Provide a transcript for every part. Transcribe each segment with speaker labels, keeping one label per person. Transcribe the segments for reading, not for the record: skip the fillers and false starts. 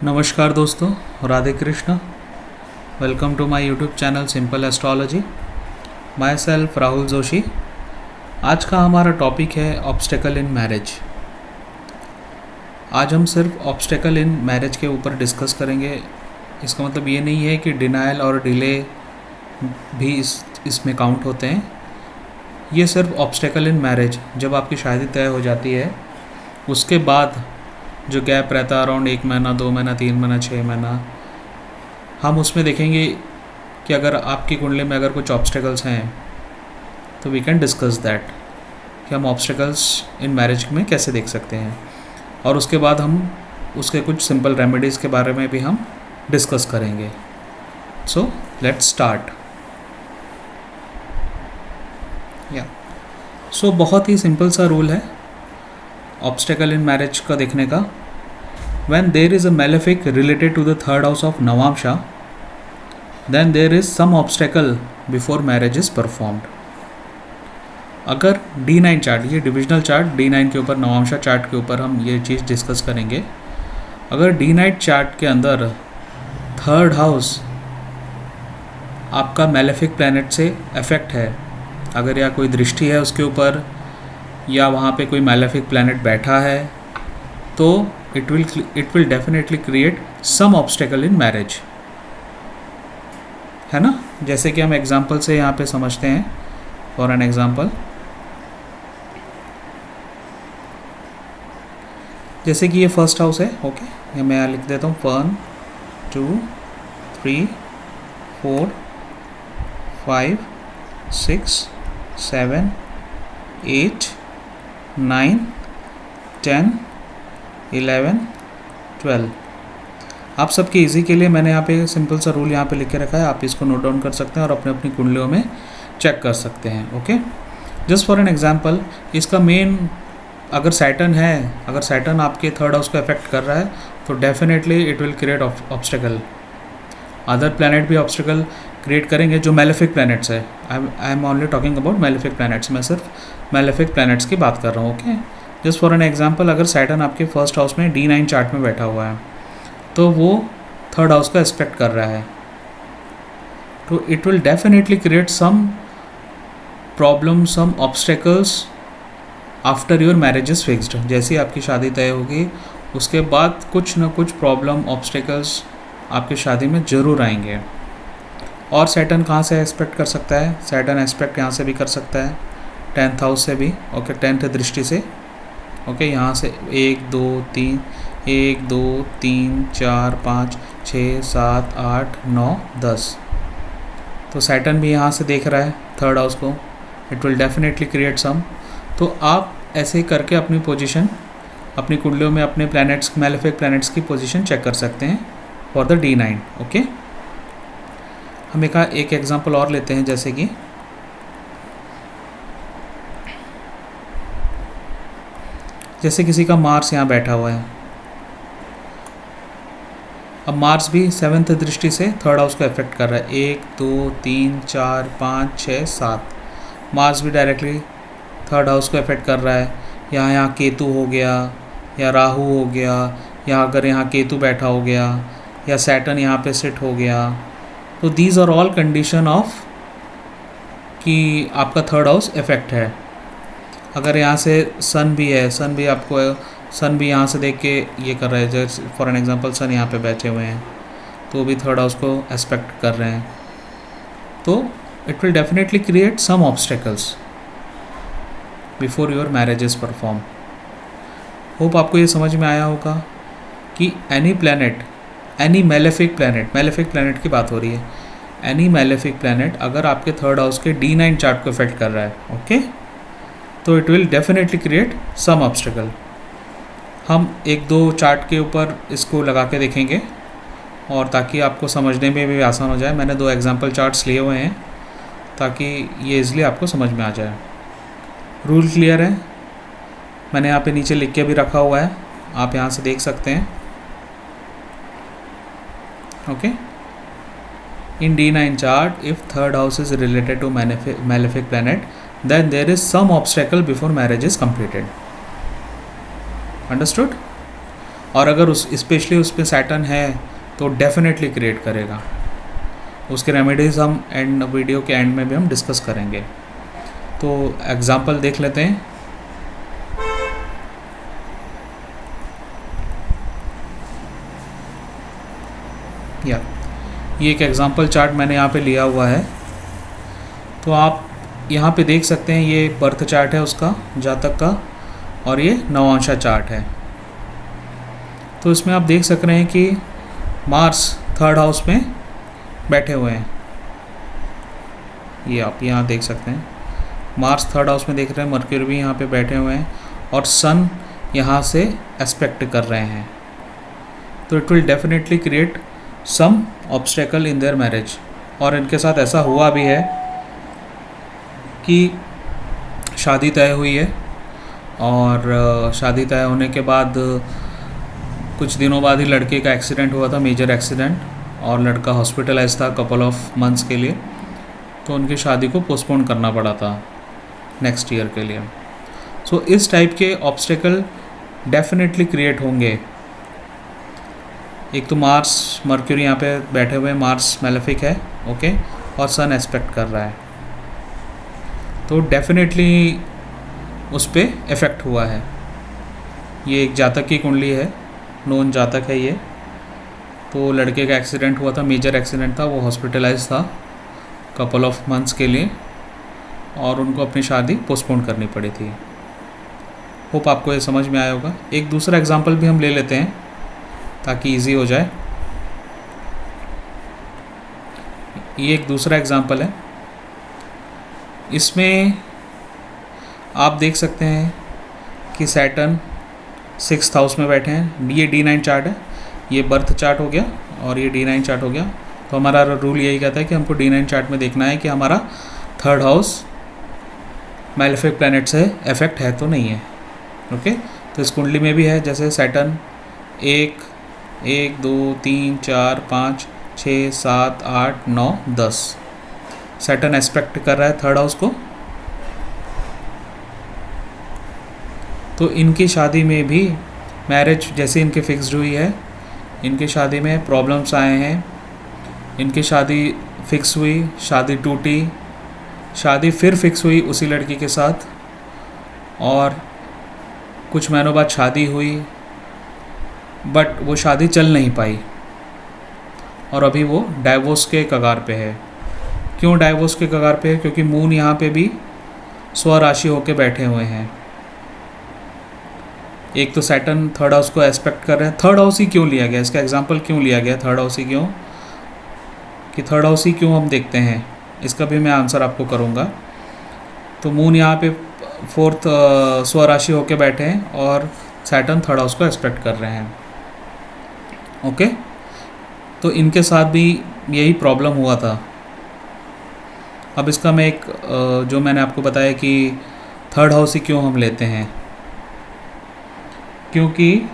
Speaker 1: नमस्कार दोस्तों, Radhe Krishna. Welcome to my YouTube channel simple astrology. Myself Rahul Joshi. आज का हमारा टॉपिक है ऑब्स्टेकल इन मैरिज। आज हम सिर्फ ऑब्स्टेकल इन मैरिज के ऊपर डिस्कस करेंगे। इसका मतलब ये नहीं है कि डिनाइल और डिले भी इसमें काउंट होते हैं। ये सिर्फ ऑब्स्टेकल इन मैरिज, जब आपकी शादी तय हो जाती है उसके बाद जो गैप रहता है अराउंड 1 महीना, 2 महीना, 3 महीना, 6 महीना, हम उसमें देखेंगे कि अगर आपकी कुंडली में अगर कुछ ऑब्स्टेकल्स हैं तो वी कैन डिस्कस दैट कि हम ऑब्स्टेकल्स इन मैरिज में कैसे देख सकते हैं, और उसके बाद हम उसके कुछ सिंपल रेमेडीज़ के बारे में भी हम डिस्कस करेंगे। So let's start. सो बहुत ही सिंपल सा रूल है ऑब्स्टेकल इन मैरिज का देखने का। When there is a malefic related to the third house of Navamsha, then there is some obstacle before marriage is performed. अगर D9 chart, ये divisional chart D9 के ऊपर, नवांशा chart के ऊपर हम ये चीज़ डिस्कस करेंगे। अगर D9 चार्ट के अंदर थर्ड हाउस आपका मैलेफिक प्लैनेट से अफेक्ट है, अगर या कोई दृष्टि है उसके ऊपर, या वहाँ पे कोई मैलेफिक प्लैनेट बैठा है, तो it will definitely create some obstacle in marriage, है ना। जैसे कि हम एग्जाम्पल से यहाँ पे समझते हैं। फॉर एन एग्जाम्पल, जैसे कि ये फर्स्ट हाउस है, ओके, ये मैं यहाँ लिख देता हूँ 1 2 3 4 5 6 7 8 9 10 11 12। आप सबके इजी के लिए मैंने यहाँ पे सिंपल सा रूल यहाँ पे लिख के रखा है, आप इसको नोट डाउन कर सकते हैं और अपने अपनी कुंडलियों में चेक कर सकते हैं। Okay, just for an example, इसका मेन, अगर सैटर्न है, अगर सैटर्न आपके थर्ड हाउस को अफेक्ट कर रहा है तो definitely it will create obstacle. Other planet भी ऑब्स्टेकल क्रिएट करेंगे जो मैलेफिक प्लैनेट्स है। I am only talking about malefic planets, मैं सिर्फ मैलेफिक प्लैनेट्स की बात कर रहा हूँ। Okay, just for an example, अगर सैटर्न आपके फर्स्ट हाउस में D9 चार्ट में बैठा हुआ है तो वो थर्ड हाउस का एस्पेक्ट कर रहा है, तो it will definitely create some problem, some obstacles after your marriage is fixed. जैसे ही आपकी शादी तय होगी उसके बाद कुछ ना कुछ प्रॉब्लम, ऑब्स्टेकल्स आपकी शादी में ज़रूर आएंगे। और सैटर्न कहाँ से एस्पेक्ट कर सकता है? सैटर्न एस्पेक्ट यहाँ से भी कर सकता है, 10th हाउस से भी। ओके, 10th दृष्टि से। ओके, यहाँ से 1 2 3 1 2 3 4 5 6 7 8 9 10, तो सैटर्न भी यहाँ से देख रहा है थर्ड हाउस को। It will definitely create some. तो आप ऐसे ही करके अपनी पोजीशन, अपनी कुंडलियों में अपने प्लैनेट्स, मैलेफिक प्लैनेट्स की पोजीशन चेक कर सकते हैं फॉर द D9। ओके, हम एक एग्जांपल और लेते हैं। जैसे किसी का मार्स यहाँ बैठा हुआ है। अब मार्स भी 7th दृष्टि से थर्ड हाउस को अफेक्ट कर रहा है। 1 2 3 4 5 6 7, मार्स भी डायरेक्टली थर्ड हाउस को अफेक्ट कर रहा है। यहाँ केतु हो गया, या राहु हो गया, या अगर यहाँ केतु बैठा हो गया, या सैटर्न यहाँ पे सेट हो गया, तो these are all condition of कि आपका थर्ड हाउस इफेक्ट है। अगर यहाँ से सन भी है, सन भी यहाँ से देख के ये कर रहा है, जैसे फॉर एन एग्जांपल सन यहाँ पे बैठे हुए हैं तो भी थर्ड हाउस को एस्पेक्ट कर रहे हैं, तो it will definitely create some obstacles before your marriage is perform. Hope आपको ये समझ में आया होगा कि any planet, any malefic planet की बात हो रही है, एनी मैलेफिक प्लैनेट अगर आपके थर्ड हाउस के D9 चार्ट को इफेक्ट कर रहा है, ओके, तो it will definitely create some obstacle. हम 1-2 चार्ट के ऊपर इसको लगा के देखेंगे और ताकि आपको समझने में भी आसान हो जाए। मैंने 2 एग्जांपल चार्ट्स लिए हुए हैं ताकि ये इजली आपको समझ में आ जाए। रूल क्लियर है? मैंने यहाँ पे नीचे लिख के भी रखा हुआ है, आप यहाँ से देख सकते हैं। Okay, in D9 chart, if third house is related to malefic planet, then there is some obstacle before marriage is completed. Understood? और अगर उस स्पेशली उस पर सैटर्न है तो डेफिनेटली क्रिएट करेगा। उसके रेमेडीज़ हम एंड वीडियो के एंड में भी हम डिस्कस करेंगे। तो एग्जांपल देख लेते हैं। ये एक एग्जांपल चार्ट मैंने यहाँ पे लिया हुआ है। तो आप यहाँ पे देख सकते हैं ये बर्थ चार्ट है उसका, जातक का, और ये नवांशा चार्ट है। तो इसमें आप देख सक रहे हैं कि मार्स 3rd हाउस में बैठे हुए हैं। ये आप यहाँ देख सकते हैं मार्स 3rd हाउस में देख रहे हैं, मर्क्यूरी भी यहाँ पे बैठे हुए हैं और सन यहाँ से एस्पेक्ट कर रहे हैं। तो it will definitely create some obstacle in their marriage. और इनके साथ ऐसा हुआ भी है कि शादी तय हुई है और शादी तय होने के बाद कुछ दिनों बाद ही लड़के का एक्सीडेंट हुआ था, मेजर एक्सीडेंट, और लड़का हॉस्पिटलाइज था कपल ऑफ मंथ्स के लिए। तो उनकी शादी को पोस्टपोन करना पड़ा था नेक्स्ट ईयर के लिए। सो इस टाइप के ऑब्स्टेकल डेफिनेटली क्रिएट होंगे। एक तो मार्स मर्क्यूरी यहाँ पे बैठे हुए, मार्स मैलेफिक है, ओके, और सन एस्पेक्ट कर रहा है, तो डेफिनेटली उस पर इफ़ेक्ट हुआ है। ये एक जातक की कुंडली है, नोन जातक है ये। तो लड़के का एक्सीडेंट हुआ था, मेजर एक्सीडेंट था, वो हॉस्पिटलाइज था कपल ऑफ मंथ्स के लिए और उनको अपनी शादी पोस्टपोन करनी पड़ी थी। होप आपको ये समझ में आया होगा। एक दूसरा एग्जांपल भी हम ले लेते हैं ताकि इजी हो जाए। ये एक दूसरा एग्जांपल है। इसमें आप देख सकते हैं कि सैटर्न 6th हाउस में बैठे हैं। ये D9 चार्ट है, ये बर्थ चार्ट हो गया और ये D9 चार्ट हो गया। तो हमारा रूल यही कहता है कि हमको D9 चार्ट में देखना है कि हमारा 3rd हाउस मैलेफिक प्लैनेट से इफेक्ट है तो नहीं है, ओके। तो इस कुंडली में भी है, जैसे सैटर्न 1 2 3 4 5 6 7 8 9 10 सैटर्न एस्पेक्ट कर रहा है 3rd हाउस को। तो इनकी शादी में भी मैरिज जैसे इनकी फिक्स्ड हुई है, इनकी शादी में प्रॉब्लम्स आए हैं। इनकी शादी फिक्स हुई, शादी टूटी, शादी फिर फिक्स हुई उसी लड़की के साथ, और कुछ महीनों बाद शादी हुई, बट वो शादी चल नहीं पाई और अभी वो डाइवोर्स के कगार पे है। क्यों डाइवोर्स के कगार पे है? क्योंकि मून यहाँ पे भी स्वराशि होके बैठे हुए हैं। एक तो सैटर्न 3rd हाउस को एस्पेक्ट कर रहे हैं। 3rd हाउस ही क्यों लिया गया, इसका एग्जांपल क्यों लिया गया 3rd हाउस ही क्यों, कि 3rd हाउस ही क्यों हम देखते हैं, इसका भी मैं आंसर आपको करूँगा। तो मून यहाँ पे 4th स्वराशि होके बैठे हैं और सैटर्न 3rd हाउस को एस्पेक्ट कर रहे हैं, ओके। तो इनके साथ भी यही प्रॉब्लम हुआ था। अब इसका मैं एक जो मैंने आपको बताया कि 3rd हाउस ही क्यों हम लेते हैं, क्योंकि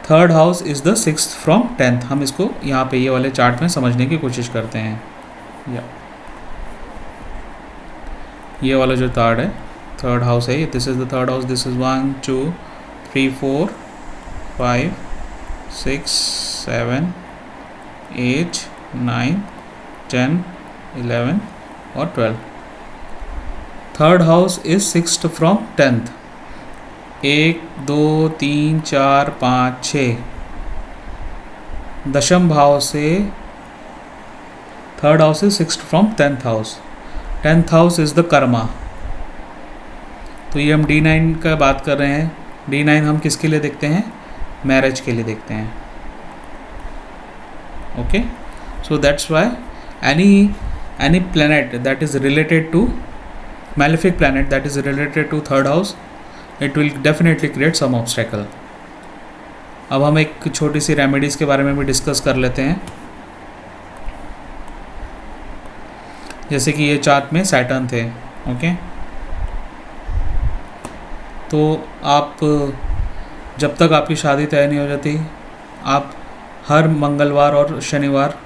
Speaker 1: 3rd house is the 6th from 10th। हम इसको यहाँ पे ये वाले चार्ट में समझने की कोशिश करते हैं। ये वाला जो चार्ट है 3rd हाउस है, this is the 3rd house. This is 1 2 3 4 5 6 7 8 9 10 11 और 12। 3rd house is 6th from 10th। 1 2 3 4 5 6 दशम भाव से 3rd house is 6th from 10th house. 10th house is the Karma. तो ये हम D9 का बात कर रहे हैं। D9 हम किसके लिए देखते हैं? मैरिज के लिए देखते हैं, okay. So that's why any planet that is related to malefic planet that is related to 3rd house, it will definitely create some obstacle. अब हम एक छोटी सी रेमेडीज़ के बारे में भी डिस्कस कर लेते हैं। जैसे कि ये चार्ट में सैटर्न थे, ओके। तो आप जब तक आपकी शादी तय नहीं हो जाती, आप हर मंगलवार और शनिवार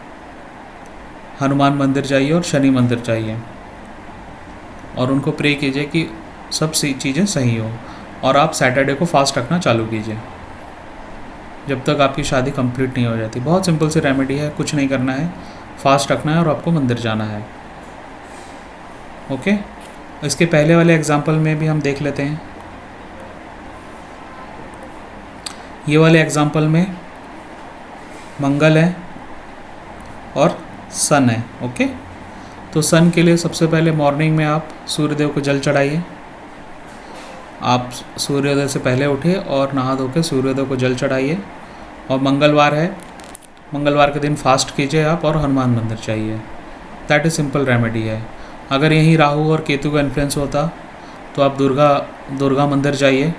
Speaker 1: हनुमान मंदिर जाइए और शनि मंदिर जाइए और उनको प्रे कीजिए कि सब चीज़ें सही हो, और आप सैटरडे को फास्ट रखना चालू कीजिए, जब तक आपकी शादी कंप्लीट नहीं हो जाती। बहुत सिंपल सी रेमेडी है, कुछ नहीं करना है, फास्ट रखना है और आपको मंदिर जाना है। ओके, इसके पहले वाले एग्जाम्पल में भी हम देख लेते हैं। ये वाले एग्जाम्पल में मंगल है और सन है। ओके, तो सन के लिए सबसे पहले मॉर्निंग में आप सूर्यदेव को जल चढ़ाइए। आप सूर्योदय से पहले उठिए और नहा धो के सूर्योदय को जल चढ़ाइए। और मंगलवार है, मंगलवार के दिन फास्ट कीजिए आप और हनुमान मंदिर जाइए। दैट इज़ सिंपल रेमेडी है। अगर यहीं राहु और केतु का इन्फ्लुएंस होता तो आप दुर्गा मंदिर जाइए,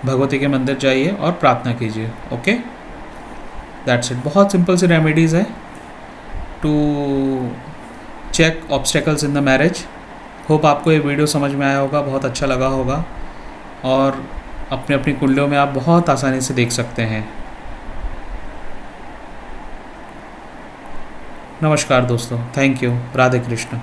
Speaker 1: भगवती के मंदिर जाइए और प्रार्थना कीजिए। Okay, that's it. बहुत सिंपल सी रेमेडीज़ है to check obstacles in the marriage. Hope आपको ये वीडियो समझ में आया होगा, बहुत अच्छा लगा होगा और अपनी अपनी कुंडलियों में आप बहुत आसानी से देख सकते हैं। नमस्कार दोस्तों, थैंक यू, राधे कृष्ण।